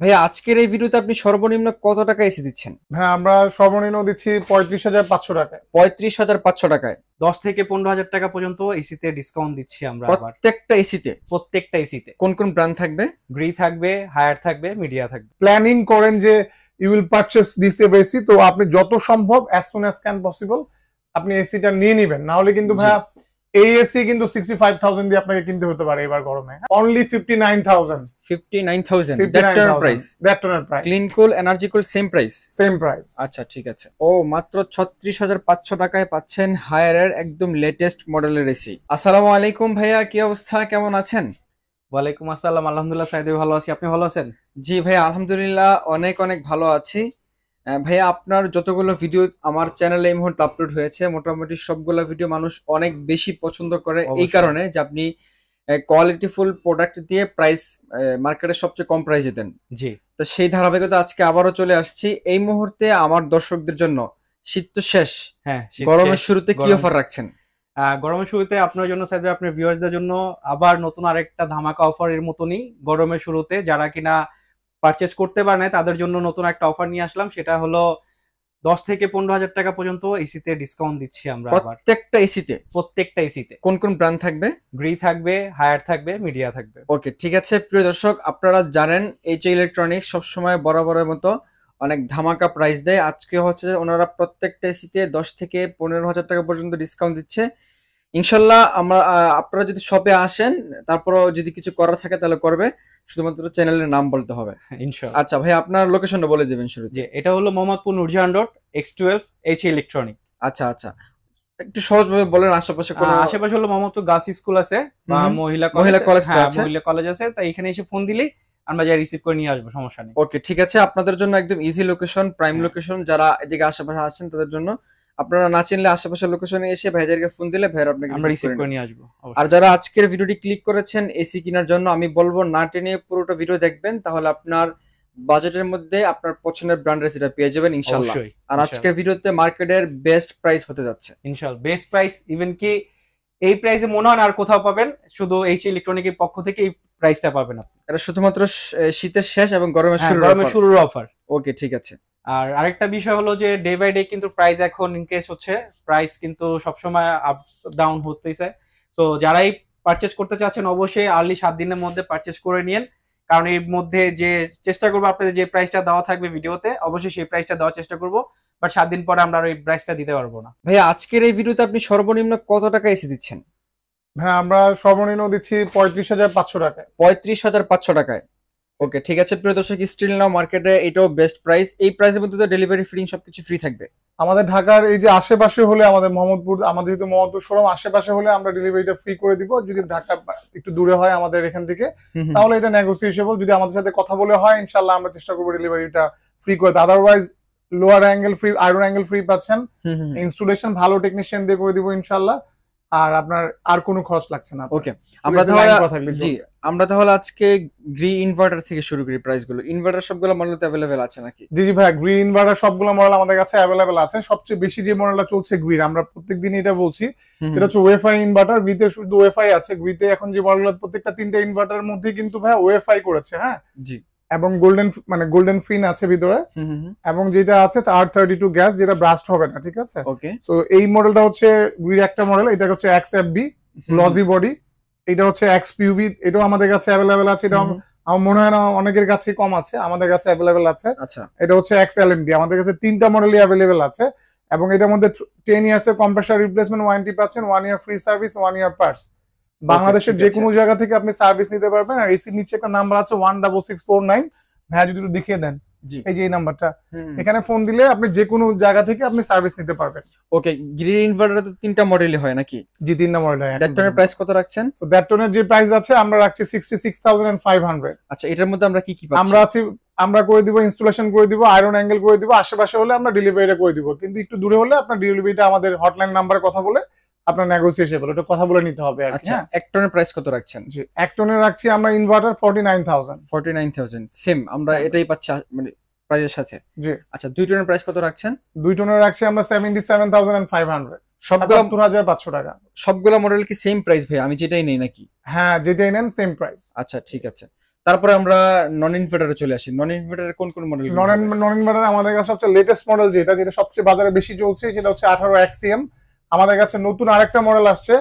ভাইয়া আজকের এই ভিডিওতে আপনি সর্বনিম্ন কত টাকা এসি দিচ্ছেন? হ্যাঁ, আমরা সর্বনিম্ন দিচ্ছি 35,500 টাকায়। 35,500 টাকায় 10 থেকে 15,000 টাকা পর্যন্ত এসিতে ডিসকাউন্ট দিচ্ছি আমরা। আবার প্রত্যেকটা এসিতে? প্রত্যেকটা এসিতে। কোন কোন ব্র্যান্ড থাকবে? গ্রি থাকবে, হায়ার থাকবে, মিডিয়া থাকবে। প্ল্যানিং করেন যে you will purchase this AC, তো আপনি যত সম্ভব as soon as can possible আপনি এসিটা নিয়ে নেবেন, না হলে কিন্তু ভাইয়া এই এসি কিন্তু 65,000 দিয়ে আপনাকে কিনতে হতে পারে এবার গরমে। Only 59,000। 59,000 that price? That price. Clean cool, energy cool same price? Same price. আচ্ছা ঠিক আছে। ও মাত্র 36,500 টাকায় পাচ্ছেন হায়ারের একদম লেটেস্ট মডেলের এসি। আসসালামু আলাইকুম ভাইয়া, কি অবস্থা, কেমন আছেন? ওয়ালাইকুম আসসালাম, আলহামদুলিল্লাহ সাইদ ভাই, ভালো আছি। আপনি ভালো আছেন? জি ভাইয়া আলহামদুলিল্লাহ অনেক অনেক ভালো আছি। ভাইয়া আপনার যতগুলো ভিডিও আমার চ্যানেলে এই মুহূর্তে আপলোড হয়েছে মোটামুটি সবগুলো ভিডিও মানুষ অনেক বেশি পছন্দ করে, এই কারণে যে আপনি কোয়ালিটিফুল প্রোডাক্ট দিয়ে প্রাইস মার্কেটে সবচেয়ে কম প্রাইসে দেন। জি, তো সেই ধারাবাহিকতা আজকে আবারও চলে আসছি। এই মুহূর্তে আমার দর্শকদের জন্য শীত তো শেষ, হ্যাঁ, গরমের শুরুতে কি অফার রাখছেন? গরমের শুরুতে আপনার জন্য সাইদ ভাই, আপনার ভিউয়ার্সদের জন্য আবার নতুন আরেকটা ধামাকা অফার এর মতনই গরমের শুরুতে যারা কিনা পারচেজ করতে পারে না তাদের জন্য নতুন একটা অফার নিয়ে আসলাম। সেটা হলো 10 থেকে 15,000 টাকা পর্যন্ত এসিতে ডিসকাউন্ট দিচ্ছি আমরা। আবার প্রত্যেকটা এসিতে? প্রত্যেকটা এসিতে। কোন কোন ব্র্যান্ড থাকবে? গ্রি থাকবে, হায়ার থাকবে, মিডিয়া থাকবে। ওকে ঠিক আছে। প্রিয় দর্শক, আপনারা জানেন acSayed ইলেকট্রনিক্স সবসময় বরাবরের মতো অনেক ধামাকা প্রাইস দেয়। আজকে হচ্ছে ওনারা প্রত্যেকটা এসিতে 10 থেকে 15,000 টাকা পর্যন্ত ডিসকাউন্ট দিচ্ছে। ইনশাল্লাহ আপনারা যদি শপে আসেন, তারপরও যদি কিছু করার থাকে তাহলে করবে, শুধুমাত্র চ্যানেলের নাম বলতে হবে ইনশাআল্লাহ। আচ্ছা ভাই, আপনার লোকেশনটা বলে দিবেন শুরুতে। যে এটা হলো Mohammadpur Nurjahan road, X12 acSayed electronic. আচ্ছা আচ্ছা, একটু সহজভাবে বলেন। আশেপাশে কোন? আশেপাশে হলো মোহাম্মদপুর গার্লস স্কুল আছে বা মহিলা কলেজ আছে। মহিলা কলেজ আছে, তাই এখানে এসে ফোন দিলেই আমরা যাই রিসিভ করে নিয়ে আসবো, সমস্যা নেই। ওকে ঠিক আছে, আপনাদের জন্য একদম ইজি লোকেশন, প্রাইম লোকেশন। যারা এদিকে আশেপাশে আছেন তাদের জন্য, আপনারা না চিনলে আশেপাশের লোকেশনে এসে ভাইদেরকে ফোন দিলে ভাইরা আপনাকে আমরা রিসিভ করে নিয়ে আসবো। আর যারা আজকের ভিডিওটি ক্লিক করেছেন এসি কেনার জন্য, আমি বলবো না টেনে পুরোটা ভিডিও দেখবেন, তাহলে আপনার বাজেটের মধ্যে আপনার পছন্দের ব্র্যান্ডের সেটা পেয়ে যাবেন ইনশাআল্লাহ। আর আজকের ভিডিওতে মার্কেটের বেস্ট প্রাইস হতে যাচ্ছে ইনশাআল্লাহ। বেস্ট প্রাইস, ইভেন কি এই প্রাইসে মনে হয় আর কোথাও পাবেন, শুধু acSayed ইলেকট্রনিকের পক্ষ থেকে এই প্রাইসটা পাবেন আপনি। এটা শুধুমাত্র শীতের শেষ এবং গরমের শুরুর অফার। ওকে ঠিক আছে। আর আরেকটা বিষয় হলো যে ডে বাই ডে কিন্তু প্রাইস এখন ইনক্রিজ হচ্ছে, প্রাইস কিন্তু সবসময় আপ ডাউন হতেছে। তো যারাই পারচেজ করতে চাচ্ছেন অবশ্যই আর্লি 7 দিনের মধ্যে পারচেজ করে নিন, কারণ এর মধ্যে যে চেষ্টা করবো আপনাদের যে প্রাইসটা দেওয়া থাকবে ভিডিওতে অবশ্যই সেই প্রাইসটা দেওয়ার চেষ্টা করবো, বাট 7 দিন পরে আমরা আর এই প্রাইসটা দিতে পারবো না। ভাইয়া আজকের এই ভিডিওতে আপনি সর্বনিম্ন কত টাকা এসি দিচ্ছেন? হ্যাঁ, আমরা সর্বনিম্ন দিচ্ছি 35,500 টাকায়। 35,500 টাকায়। ওকে ঠিক আছে। প্রিয় দর্শক, স্টিল নাও মার্কেটে এটাও বেস্ট প্রাইস। এই প্রাইসের মধ্যে তো ডেলিভারি ফ্রি, সবকিছু ফ্রি থাকবে। আমাদের ঢাকার এই যে আশেপাশে হলে, আমাদের মোহাম্মদপুর, আমাদের যেহেতু মোহাম্মদপুর শোরুম আশেপাশে হলে আমরা ডেলিভারিটা ফ্রি করে দিব। যদি ঢাকা একটু দূরে হয় আমাদের এখান থেকে, তাহলে এটা নেগোসিয়েবল। যদি আমাদের সাথে কথা বলে হয় ইনশাআল্লাহ আমরা চেষ্টা করবো ডেলিভারিটা ফ্রি করে। Otherwise lower angle free, iron angle free পাচ্ছেন। ইনস্টলেশন ভালো টেকনিশিয়ান দিয়ে করে দিব ইনশাআল্লাহ, আর আপনার আর কোনো খরচ লাগছে না। ওকে, আমরা তাহলে আজকে গ্রি ইনভার্টার থেকে শুরু করি। প্রাইস গুলো, ইনভার্টার সবগুলো মডেল অ্যাভেলেবেল আছে নাকি? জি জি ভাই, গ্রি ইনভার্টার সবগুলো মডেল আমাদের কাছে অ্যাভেলেবেল আছে। সবচেয়ে বেশি যে মডেলটা চলছে গ্রির, আমরা প্রত্যেকদিন এটা বলছি, সেটা হচ্ছে ওয়েফাই ইনভার্টার। গ্রিতে শুধু ওয়েফাই আছে। গ্রিতে এখন যে মডেলগুলো প্রত্যেকটা 3টা ইনভার্টারের মধ্যে কিন্তু ভাই ওয়েফাই করেছে। হ্যাঁ জি, এবং গোল্ডেন ফিন আছে ভিতরে, এবং যেটা আছে R32 গ্যাস, যেটা ব্রাস্ট হবে না। ঠিক আছে। ওকে, সো এই মডেলটা হচ্ছে গ্রির একটা মডেল। এটা হচ্ছে XFB লজি বডি, এটা হচ্ছে XPUB, এটাও আমাদের কাছে অ্যাভেলেবেল আছে। এটা আমার মনে হয় না অনেকের কাছে কম আছে, আমাদের কাছে অ্যাভেলেবেল আছে। আচ্ছা, এটা হচ্ছে XLMB, আমাদের কাছে 3টা মডেলই অ্যাভেলেবেল আছে। এবং এটার মধ্যে 10 ইয়ার্স এর কম্প্রেসর রিপ্লেসমেন্ট ওয়ারেন্টি পাচ্ছেন, 1 ইয়ার ফ্রি সার্ভিস, 1 ইয়ার পার্টস। বাংলাদেশের যে কোনো জায়গা থেকে আপনি সার্ভিস নিতে পারবেন। আর এসির নিচে একটা নাম্বার আছে 16649, ভাই যদি একটু দেখিয়ে দেন। এই যে এই নাম্বারটা, এখানে ফোন দিলে আপনি যে কোনো জায়গা থেকে আপনি সার্ভিস নিতে পারবেন। ওকে, গ্রি ইনভার্টারে তো 3টা মডেলই হয় নাকি? জি, 3টা মডেল হয়। দ্যাট টোনের প্রাইস কত রাখছেন? সো দ্যাট টোনের যে প্রাইস আছে আমরা রাখছি 66,500। আচ্ছা, এটার মধ্যে আমরা কি কি পাচ্ছি? আমরা করে দিব, ইনস্টলেশন করে দিব, আয়রন অ্যাঙ্গেল করে দিব। আশেপাশে হলে আমরা ডেলিভারিটা করে দিব, কিন্তু একটু দূরে হলে আপনার ডেলিভারিটা আমাদের হটলাইন নাম্বারে কথা বলে আপনার নেগোসিয়েশন, ওটা কথা বলে নিতে হবে। আচ্ছা, এক টনের প্রাইস কত রাখছেন? জি, এক টনের রাখছি আমরা ইনভার্টার 49,000। সেম, আমরা এটাই পাচ্ছি মানে প্রাইসের সাথে। জি। আচ্ছা, 2 টনের প্রাইস কত রাখছেন? 2 টনের রাখছি আমরা 77,500। 77,500 টাকা। সবগুলো মডেল কি সেম প্রাইস ভাই? আমি যেটাই নেই নাকি? হ্যাঁ, যেটাই নেন সেম প্রাইস। আচ্ছা ঠিক আছে, তারপরে আমরা নন ইনভার্টারে চলে আসি। নন ইনভার্টারে কোন কোন মডেল? নন ইনভার্টার আমাদের কাছে সবচেয়ে লেটেস্ট মডেল যেটা সবচেয়ে বাজারে বেশি চলছে সেটা হচ্ছে 18 acSayed। আমাদের কাছে নতুন আরেকটা মডেল আসছে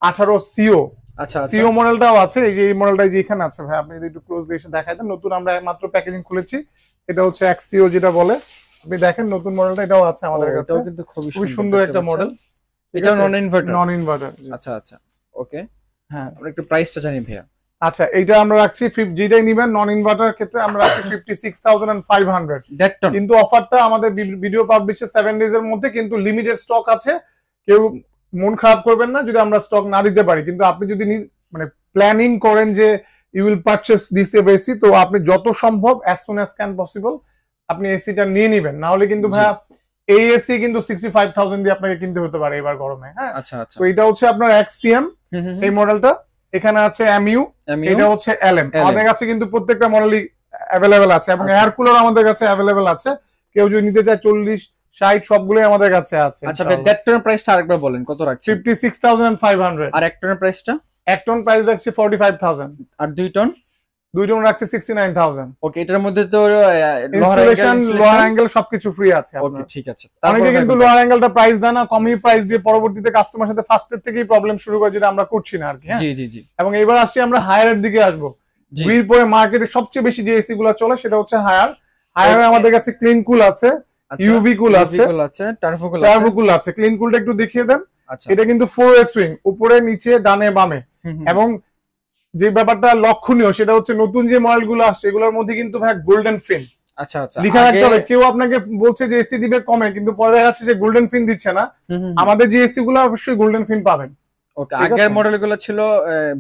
18 CO। আচ্ছা, CO মডেলটাও আছে, এই যে এই মডেলটাই যে এখানে আছে ভাই, আপনি যদি একটু ক্লোজলি এসে দেখাই দেন। নতুন আমরা মাত্র প্যাকেজিং খুলেছি, এটা হচ্ছে acSayed যেটা বলে, আপনি দেখেন নতুন মডেলটা এটাও আছে আমাদের কাছে। এটাও কিন্তু খুবই সুন্দর একটা মডেল। এটা নন ইনভার্টার। নন ইনভার্টার, আচ্ছা আচ্ছা, ওকে। হ্যাঁ, আমরা একটু প্রাইসটা জানি ভাইয়া। আচ্ছা, এইটা আমরা রাখছি যেটাই নিবেন নন ইনভার্টার ক্ষেত্রে আমরা রাখছি 56,500। কিন্তু অফারটা আমাদের ভিডিও পাবলিশে 7 ডেজ এর মধ্যে, কিন্তু লিমিটেড স্টক আছে। কেউ মন খারাপ করবেন না যদি আমরা স্টক না দিতে পারি, কিন্তু আপনি যদি মানে প্ল্যানিং করেন যে you will purchase this AC, তো আপনি যত সম্ভব as soon as can possible আপনি এসিটা নিয়ে নিবেন। না হলে কিন্তু ভাইয়া এই এসি কিন্তু 65,000 দিয়ে আপনাকে কিনতে হতে পারে এবার গরমে। হ্যাঁ, আচ্ছা আচ্ছা। তো এটা হচ্ছে আপনার acSayed এই মডেলটা। এখানে আছে MU, এটা হচ্ছে LM। আমাদের কাছে কিন্তু প্রত্যেকটা মডেলই অ্যাভেলেবেল আছে, এবং এয়ার কুলার আমাদের কাছে অ্যাভেলেবেল আছে। কেউ যদি নিতে চায় 40, 60 সবগুলোই আমাদের কাছে আছে। আচ্ছা ভাই, ডেটটনের প্রাইসটা আরেকবার বলেন, কত রাখছেন? 56,500। আর এক টনের প্রাইসটা? এক টন প্রাইস রাখছি 45,000। আর 2 টন? 2 টন রাখছি 69,000। ওকে, এটার মধ্যে তো ইনস্টলেশন, লোয়ার অ্যাঙ্গেল সবকিছু ফ্রি আছে। ওকে, ঠিক আছে। অনেকে কিন্তু লোয়ার অ্যাঙ্গেলটা প্রাইস দেয় না, কমই প্রাইস দিয়ে পরবর্তীতে কাস্টমার সাথে ফার্স্টের থেকেই প্রবলেম শুরু করে, যেটা আমরা করছি না আর কি। জি জি জি। এবং এবার আসছি আমরা হায়ারের দিকে আসবো। গ্রির পরে মার্কেটে সবচেয়ে বেশি যে এসি গুলো চলে সেটা হচ্ছে হায়ার। হায়ারে আমাদের কাছে ক্লিন কুল আছে, ইউভি কুল আছে, টার্বো কুল আছে। ক্লিন কুলটা একটু দেখিয়ে দেন। এটা কিন্তু 4 সুইং, উপরে নিচে ডানে বামে। এবং যে ব্যাপারটা লক্ষণীয় সেটা হচ্ছে নতুন যে মডেলগুলো আসছে এগুলোর মধ্যে কিন্তু ভাই গোল্ডেন ফিন আচ্ছা আচ্ছা লিখা থাকতে হবে। কেউ আপনাকে বলছে যে এসি দিবে কমে, কিন্তু পরে দেখা যাচ্ছে যে গোল্ডেন ফিন দিচ্ছে না। আমাদের যে এসি গুলো অবশ্যই গোল্ডেন ফিন পাবেন। ওকে, আগের মডেলগুলো ছিল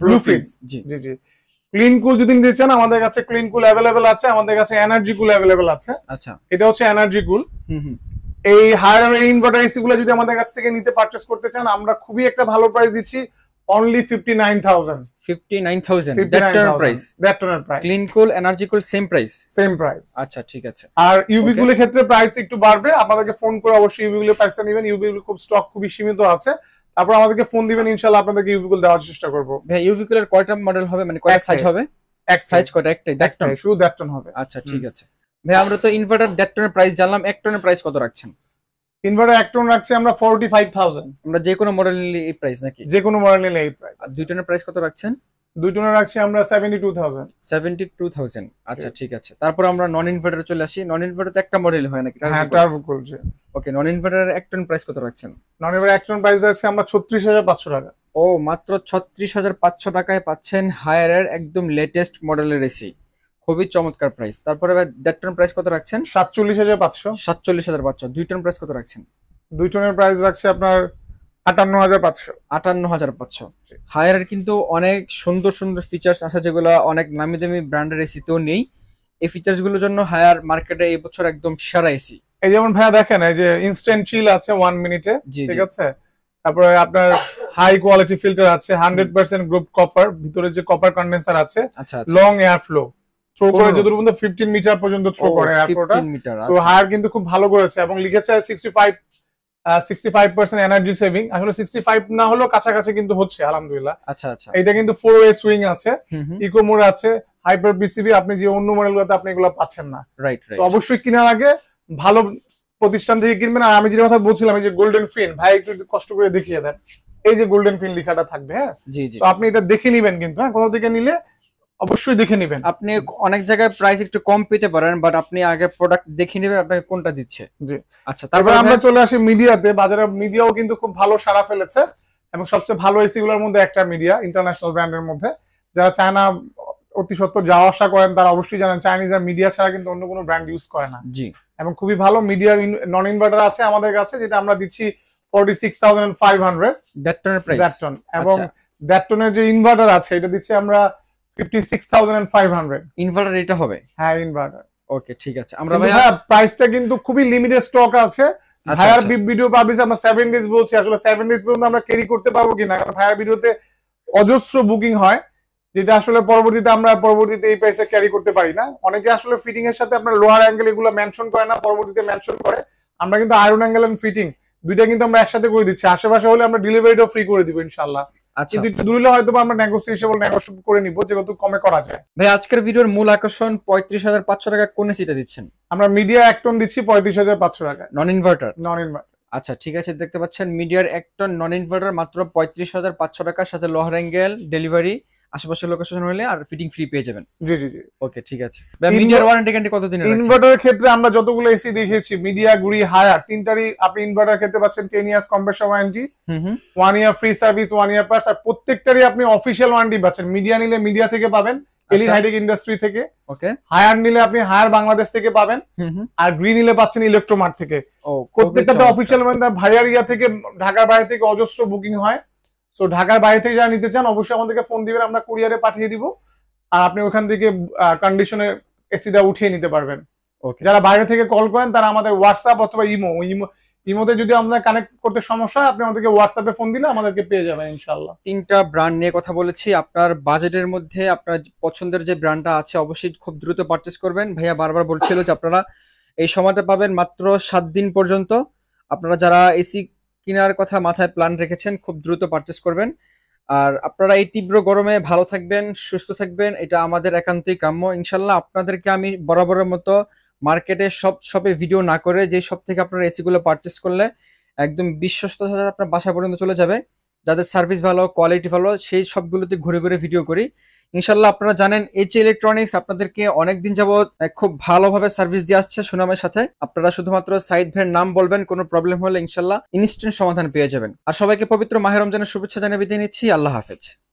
ব্লু ফিন। জি জি জি। ক্লিন কুল যদি নিতে চান আমাদের কাছে ক্লিন কুল অ্যাভেলেবেল আছে, আমাদের কাছে এনার্জি কুল অ্যাভেলেবেল আছে। আচ্ছা, এটা হচ্ছে এনার্জি কুল। এই হায়ার ইনভার্টার এসি গুলো যদি আমাদের কাছ থেকে নিতে পারচেজ করতে চান, আমরা খুবই একটা ভালো প্রাইস দিচ্ছি, অনলি 59,000। 59,000 দ্যাট টনের প্রাইস। ক্লিন কুল, এনার্জি কুল সেম প্রাইস? Same price. আচ্ছা, ঠিক আছে। আর ইউভি কুলের ক্ষেত্রে প্রাইস একটু বাড়বে, আপনাদেরকে ফোন করে অবশ্যই ইউভি কুলের প্রাইসটা নেবেন। ইউভি কুল খুব স্টক খুবই সীমিত আছে, তারপর আমাদেরকে ফোন দিবেন, ইনশাআল্লাহ আপনাদেরকে ইউভি কুল দেওয়ার চেষ্টা করব। ভাই, ইউভি কুলের কয়টা মডেল হবে, মানে কয়টা সাইজ হবে? এক সাইজ কয়টা? একটাই, দ্যাট টন, শুধু দ্যাট টন হবে। আচ্ছা, ঠিক আছে ভাই। আমরা তো ইনভার্টার দ্যাট টনের প্রাইস জানলাম, এক টনের প্রাইস কত রাখছেন? ইনভার্টার এক টন রাখছি আমরা 45,000। আমরা যে কোনো মডেল নিলে এই প্রাইস নাকি? যে কোনো মডেল নিলে এই প্রাইস। আর 2 টনের প্রাইস কত রাখছেন? 2 টনের রাখছি আমরা 72,000। 72,000, আচ্ছা, ঠিক আছে। তারপর আমরা নন ইনভার্টারে চলে আসি। নন ইনভার্টার তো একটা মডেল হয় নাকি? হ্যাঁ, টার্বো কুলছে। ওকে, নন ইনভার্টারের এক টন প্রাইস কত রাখছেন? নন ইনভার্টার এক টন প্রাইস রাখছি আমরা 36,500 টাকা। ও, মাত্র 36,500 টাকায় পাচ্ছেন হায়ারের একদম লেটেস্ট মডেলের এসি। খুবই চমৎকার প্রাইস। তারপরে দ্যাট টন প্রাইস কত রাখছেন? 47,500। 47,500। 2 টন প্রাইস কত রাখছেন? 2 টনের প্রাইস রাখছি আপনার 58,500। 58,500। হায়ারের কিন্তু অনেক সুন্দর সুন্দর ফিচার্স আছে, যেগুলো অনেক নামি দামি ব্র্যান্ডের এসিতেও নেই। এই ফিচার্স গুলোর জন্য হায়ার মার্কেটে এই বছর একদম সেরা এসি। এই যেমন ভাইয়া দেখেন, এই যে ইনস্ট্যান্ট চিল আছে 1 মিনিটে, ঠিক আছে। তারপরে আপনার হাই কোয়ালিটি ফিল্টার আছে, 100% গ্রুপ কপার, ভিতরে যে কপার কন্ডেন্সার আছে, লং এয়ার ফ্লো, থ্রো করে যতদূর পর্যন্ত 15 মিটার পর্যন্ত থ্রো করে এয়ার ফ্লোটা। সো হায়ার কিন্তু খুব ভালো করেছে, এবং লিখেছে 65% এনার্জি সেভিং। আসলে 65 না হলেও কাছাকাছি কিন্তু হচ্ছে, আলহামদুলিল্লাহ। আচ্ছা আচ্ছা। এটা কিন্তু 4 সুইং আছে, ইকো মোড আছে, হাইপার পিসিবি, আপনি যে অন্য মডেলগুলোতে আপনি এগুলো পাচ্ছেন না। রাইট। তো অবশ্যই কেনার আগে ভালো প্রতিষ্ঠান থেকে কিনবেন। আর আমি যে কথা বলছিলাম, এই যে গোল্ডেন ফিন, ভাই একটু কষ্ট করে দেখিয়ে দেন, এই যে গোল্ডেন ফিন লেখাটা থাকবে। হ্যাঁ, তো আপনি এটা দেখে নিবেন, কিন্তু হ্যাঁ, কোথা থেকে নিলে অবশ্যই দেখে নিবেন। আপনি অনেক জায়গায় প্রাইস একটু কম পেতে পারেন, বাট আপনি আগে প্রোডাক্ট দেখে নেবেন আপনাকে কোনটা দিচ্ছে। জি, আচ্ছা। তারপর আমরা চলে আসি মিডিয়াতে। বাজারে মিডিয়াও কিন্তু খুব ভালো সাড়া ফেলেছে, এবং সবচেয়ে ভালো এসি গুলোর মধ্যে একটা মিডিয়া, ইন্টারন্যাশনাল ব্র্যান্ডের মধ্যে। যারা চায়না অতি সত্ত্বর যাওয়া আসা করেন তারা অবশ্যই জানেন চাইনিজ আর মিডিয়া ছাড়া কিন্তু অন্য কোনো ব্র্যান্ড ইউজ করে না। জি, এবং খুবই ভালো মিডিয়ার নন ইনভার্টার আছে আমাদের কাছে, যেটা আমরা দিচ্ছি 46,500 দ্যাট টনের প্রাইস। দ্যাট টন। এবং দ্যাট টনের যে ইনভার্টার আছে এটা দিচ্ছি আমরা 56,500। ইনভার্টার এটা হবে? হ্যাঁ, ইনভার্টার। ওকে, ঠিক আছে। আমরা ভাইয়া প্রাইসটা কিন্তু খুবই লিমিটেড স্টক আছে। ভাইয়ার ভিডিও পাবলিশ আমরা 7 ডেজ বলছি, আসলে 7 ডেজ পর্যন্ত আমরা ক্যারি করতে পারবো কিনা, কারণ ভাইয়ার ভিডিওতে অজস্র বুকিং হয়, যেটা আসলে পরবর্তীতে এই প্রাইসে ক্যারি করতে পারি না। অনেকে আসলে ফিটিং এর সাথে আপনার লোয়ার অ্যাঙ্গেল এগুলো মেনশন করে না, পরবর্তীতে মেনশন করে। আমরা কিন্তু আয়রন অ্যাঙ্গেল এন্ড ফিটিং দুইটা কিন্তু আমরা একসাথে করে দিচ্ছি। আশেপাশে হলে আমরা ডেলিভারিটাও ফ্রি করে দিব ইনশাআল্লাহ। আচ্ছা কিন্তু একটু দূরে হয়তো আমরা নেগোসিয়েশন করে নিব, যেহেতু কমে করা যায়। ভাই আজকের ভিডিওর মূল আকর্ষণ 35,500 টাকা কোন এসিটা দিচ্ছেন? আমরা মিডিয়া 1 টন দিচ্ছি 35,500 টাকা, নন ইনভার্টার। নন ইনভার্টার। আচ্ছা ঠিক আছে, দেখতে পাচ্ছেন মিডিয়ার 1 টন নন ইনভার্টার মাত্র 35,500 টাকার সাথে লোহার অ্যাঙ্গেল ডেলিভারি আশেপাশের লোকেশন হলে আর ফিটিং ফ্রি পেয়ে যাবেন। জি জি জি, ওকে ঠিক আছে। ভাই মিডিয়ার ওয়ারেন্টি গ্যারান্টি কতদিনের আছে? ইনভার্টারের ক্ষেত্রে আমরা যতগুলো এসি দেখিয়েছি, মিডিয়া, গ্রি, হায়ার, তিনটারই আপনি ইনভার্টার ক্ষেত্রে পাচ্ছেন 10 ইয়ার্স কম্প্রেসর ওয়ারেন্টি, 1 ইয়ার ফ্রি সার্ভিস, 1 ইয়ার পার্টস, আর প্রত্যেকটারই আপনি অফিশিয়াল ওয়ারেন্টি পাচ্ছেন। মিডিয়া নিলে মিডিয়া থেকে পাবেন, এলি হাইটেক ইন্ডাস্ট্রি থেকে। ওকে। হায়ার নিলে আপনি হায়ার বাংলাদেশ থেকে পাবেন, আর গ্রি নিলে পাচ্ছেন ইলেকট্রোমার্ট থেকে। প্রত্যেকটা অফিশিয়াল মানে ভাইয়ার ইয়া থেকে, ঢাকার বাইরে থেকে অজস্র বুকিং হয়। সো ঢাকার বাইরে থেকে যারা নিতে চান অবশ্যই আমাদেরকে ফোন দিবেন, আমরা কুরিয়ারে পাঠিয়ে দিব, আর আপনি ওখান থেকে কন্ডিশনে এসিটা উঠিয়ে নিতে পারবেন। যারা বাইরে থেকে কল করেন তারা আমাদের হোয়াটসঅ্যাপ অথবা ইমোতে যদি আমাদের কানেক্ট করতে সমস্যা হয়, আপনি আমাদেরকে হোয়াটসঅ্যাপে ফোন দিলে আমাদেরকে পেয়ে যাবেন ইনশাআল্লাহ। 3টা ব্র্যান্ড নিয়ে কথা বলেছি। আপনার বাজেটের মধ্যে আপনার পছন্দের যে ব্র্যান্ডটা আছে অবশ্যই খুব দ্রুত পারচেজ করবেন। ভাইয়া বারবার বলছিল যে আপনারা এই সময়টা পাবেন মাত্র 7 দিন পর্যন্ত। আপনারা যারা এসি কেনার কথা মাথায় প্ল্যান রেখেছেন খুব দ্রুত পারচেজ করবেন। আর আপনারা এই তীব্র গরমে ভালো থাকবেন, সুস্থ থাকবেন, এটা আমাদের একান্তই কাম্য ইনশাল্লাহ। আপনাদেরকে আমি বরাবরের মতো মার্কেটে সব শপে ভিডিও না করে যে শপ থেকে আপনারা এসি গুলো পারচেস করলে একদম বিশ্বস্ততার সাথে আপনার বাসা পর্যন্ত চলে যাবে, যাদের সার্ভিস ভালো, কোয়ালিটি ভালো, সেই সবগুলোতে ঘুরে ঘুরে ভিডিও করি ইনশাল্লাহ। আপনারা জানেন এইচ ইলেকট্রনিক্স আপনাদেরকে অনেকদিন যাবত খুব ভালোভাবে সার্ভিস দিয়ে আসছে সুনামের সাথে। আপনারা শুধুমাত্র সাইদ ভাইয়ের নাম বলবেন, কোনো প্রবলেম হলে ইনশাল্লাহ ইনস্ট্যান্ট সমাধান পেয়ে যাবেন। আর সবাইকে পবিত্র মাহে রমজানের শুভেচ্ছা জানিয়ে বিদায় নিচ্ছি। আল্লাহ হাফেজ।